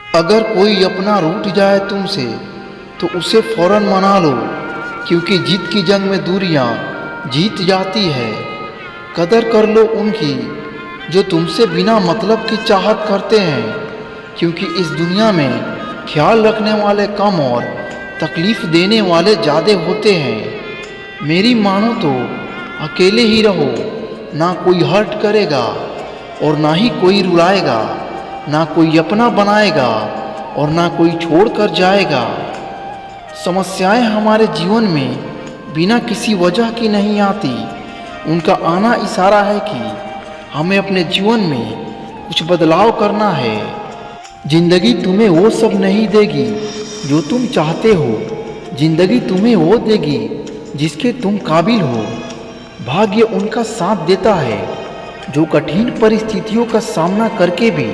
अगर कोई अपना रूठ जाए तुमसे तो उसे फौरन मना लो, क्योंकि जीत की जंग में दूरियां जीत जाती है। कदर कर लो उनकी जो तुमसे बिना मतलब की चाहत करते हैं, क्योंकि इस दुनिया में ख्याल रखने वाले कम और तकलीफ़ देने वाले ज़्यादा होते हैं। मेरी मानो तो अकेले ही रहो, ना कोई हर्ट करेगा और ना ही कोई रुलाएगा, ना कोई अपना बनाएगा और ना कोई छोड़ कर जाएगा। समस्याएं हमारे जीवन में बिना किसी वजह की नहीं आती, उनका आना इशारा है कि हमें अपने जीवन में कुछ बदलाव करना है। जिंदगी तुम्हें वो सब नहीं देगी जो तुम चाहते हो, जिंदगी तुम्हें वो देगी जिसके तुम काबिल हो। भाग्य उनका साथ देता है जो कठिन परिस्थितियों का सामना करके भी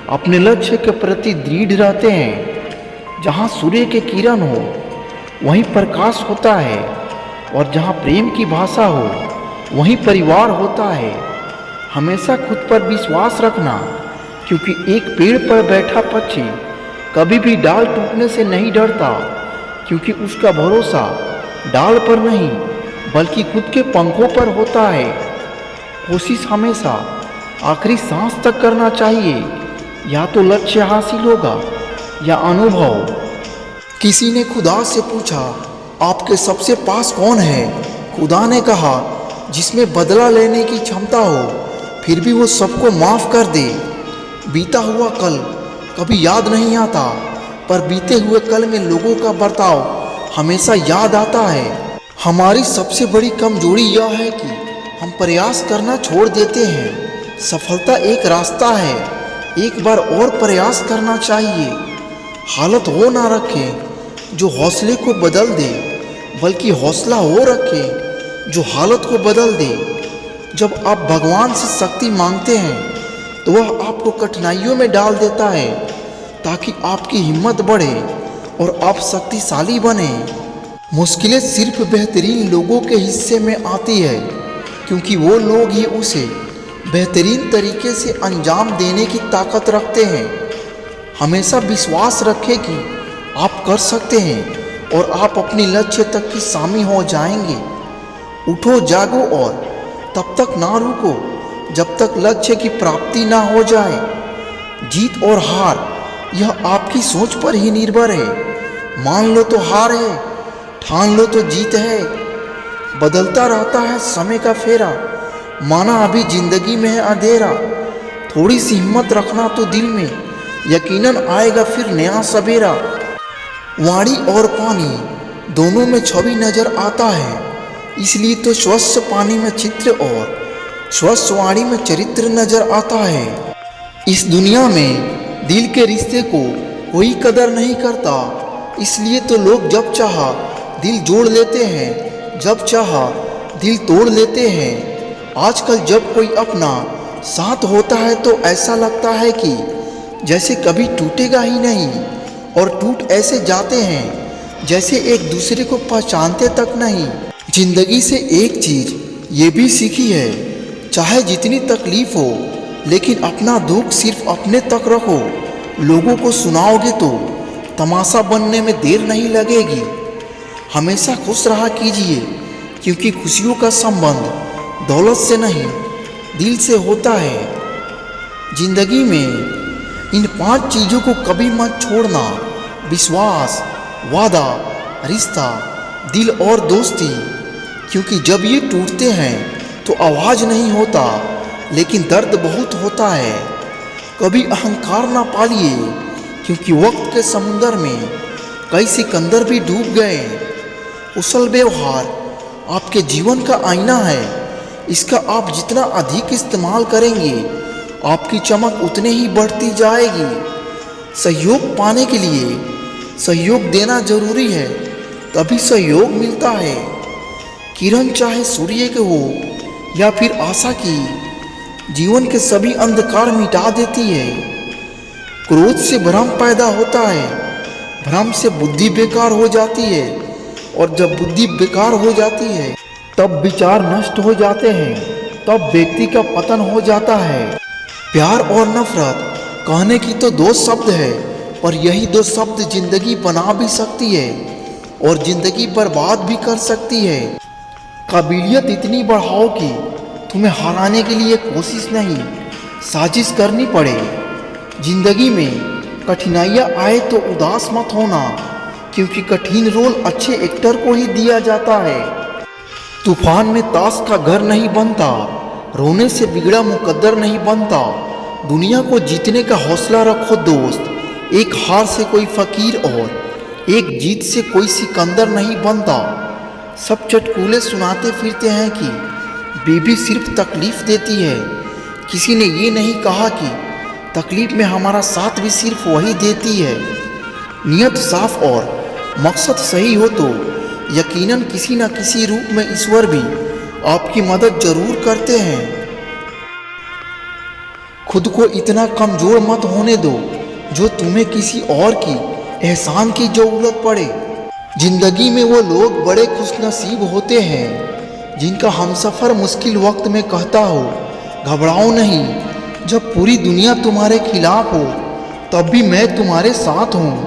अपने लक्ष्य के प्रति दृढ़ रहते हैं। जहाँ सूर्य के किरण हो वहीं प्रकाश होता है, और जहाँ प्रेम की भाषा हो वहीं परिवार होता है। हमेशा खुद पर विश्वास रखना, क्योंकि एक पेड़ पर बैठा पक्षी कभी भी डाल टूटने से नहीं डरता, क्योंकि उसका भरोसा डाल पर नहीं बल्कि खुद के पंखों पर होता है। कोशिश हमेशा आखिरी सांस तक करना चाहिए, या तो लक्ष्य हासिल होगा या अनुभव। किसी ने खुदा से पूछा, आपके सबसे पास कौन है? खुदा ने कहा, जिसमें बदला लेने की क्षमता हो फिर भी वो सबको माफ़ कर दे। बीता हुआ कल कभी याद नहीं आता, पर बीते हुए कल में लोगों का बर्ताव हमेशा याद आता है। हमारी सबसे बड़ी कमजोरी यह है कि हम प्रयास करना छोड़ देते हैं। सफलता एक रास्ता है, एक बार और प्रयास करना चाहिए। हालत वो ना रखें जो हौसले को बदल दे, बल्कि हौसला वो रखे जो हालत को बदल दे। जब आप भगवान से शक्ति मांगते हैं तो वह आपको कठिनाइयों में डाल देता है, ताकि आपकी हिम्मत बढ़े और आप शक्तिशाली बने। मुश्किलें सिर्फ बेहतरीन लोगों के हिस्से में आती है, क्योंकि वो लोग ही उसे बेहतरीन तरीके से अंजाम देने की ताकत रखते हैं। हमेशा विश्वास रखें कि आप कर सकते हैं और आप अपने लक्ष्य तक की शामिल हो जाएंगे। उठो, जागो और तब तक ना रुको जब तक लक्ष्य की प्राप्ति ना हो जाए। जीत और हार यह आपकी सोच पर ही निर्भर है। मान लो तो हार है, ठान लो तो जीत है। बदलता रहता है समय का फेरा, माना अभी जिंदगी में है अंधेरा। थोड़ी सी हिम्मत रखना तो दिल में, यकीनन आएगा फिर नया सवेरा। वाणी और पानी दोनों में छवि नजर आता है, इसलिए तो स्वच्छ पानी में चित्र और स्वच्छ वाणी में चरित्र नजर आता है। इस दुनिया में दिल के रिश्ते को कोई कदर नहीं करता, इसलिए तो लोग जब चाहा दिल जोड़ लेते हैं, जब चाहा दिल तोड़ लेते हैं। आजकल जब कोई अपना साथ होता है तो ऐसा लगता है कि जैसे कभी टूटेगा ही नहीं, और टूट ऐसे जाते हैं जैसे एक दूसरे को पहचानते तक नहीं। जिंदगी से एक चीज़ ये भी सीखी है, चाहे जितनी तकलीफ हो लेकिन अपना दुख सिर्फ अपने तक रखो। लोगों को सुनाओगे तो तमाशा बनने में देर नहीं लगेगी। हमेशा खुश रहा कीजिए, क्योंकि खुशियों का संबंध दौलत से नहीं दिल से होता है। जिंदगी में इन 5 चीज़ों को कभी मत छोड़ना: विश्वास, वादा, रिश्ता, दिल और दोस्ती। क्योंकि जब ये टूटते हैं तो आवाज़ नहीं होता, लेकिन दर्द बहुत होता है। कभी अहंकार ना पालिए, क्योंकि वक्त के समुंदर में कई सिकंदर भी डूब गए। कुशल व्यवहार आपके जीवन का आईना है, इसका आप जितना अधिक इस्तेमाल करेंगे आपकी चमक उतने ही बढ़ती जाएगी। सहयोग पाने के लिए सहयोग देना जरूरी है, तभी सहयोग मिलता है। किरण चाहे सूर्य के हो या फिर आशा की, जीवन के सभी अंधकार मिटा देती है। क्रोध से भ्रम पैदा होता है, भ्रम से बुद्धि बेकार हो जाती है, और जब बुद्धि बेकार हो जाती है तब विचार नष्ट हो जाते हैं, तब व्यक्ति का पतन हो जाता है। प्यार और नफरत कहने की तो 2 शब्द है, और यही दो शब्द जिंदगी बना भी सकती है और जिंदगी बर्बाद भी कर सकती है। काबिलियत इतनी बढ़ाओ कि तुम्हें हराने के लिए कोशिश नहीं, साजिश करनी पड़े। जिंदगी में कठिनाइयाँ आए तो उदास मत होना, क्योंकि कठिन रोल अच्छे एक्टर को ही दिया जाता है। तूफान में ताश का घर नहीं बनता, रोने से बिगड़ा मुकद्दर नहीं बनता। दुनिया को जीतने का हौसला रखो दोस्त, एक हार से कोई फकीर और एक जीत से कोई सिकंदर नहीं बनता। सब चटकुले सुनाते फिरते हैं कि बीवी सिर्फ तकलीफ देती है, किसी ने ये नहीं कहा कि तकलीफ में हमारा साथ भी सिर्फ वही देती है। नियत साफ और मकसद सही हो तो यकीनन किसी न किसी रूप में ईश्वर भी आपकी मदद जरूर करते हैं। खुद को इतना कमज़ोर मत होने दो जो तुम्हें किसी और की एहसान की ज़रूरत पड़े। जिंदगी में वो लोग बड़े खुशनसीब होते हैं जिनका हमसफ़र मुश्किल वक्त में कहता हो घबराओ नहीं, जब पूरी दुनिया तुम्हारे खिलाफ हो तब भी मैं तुम्हारे साथ हूँ।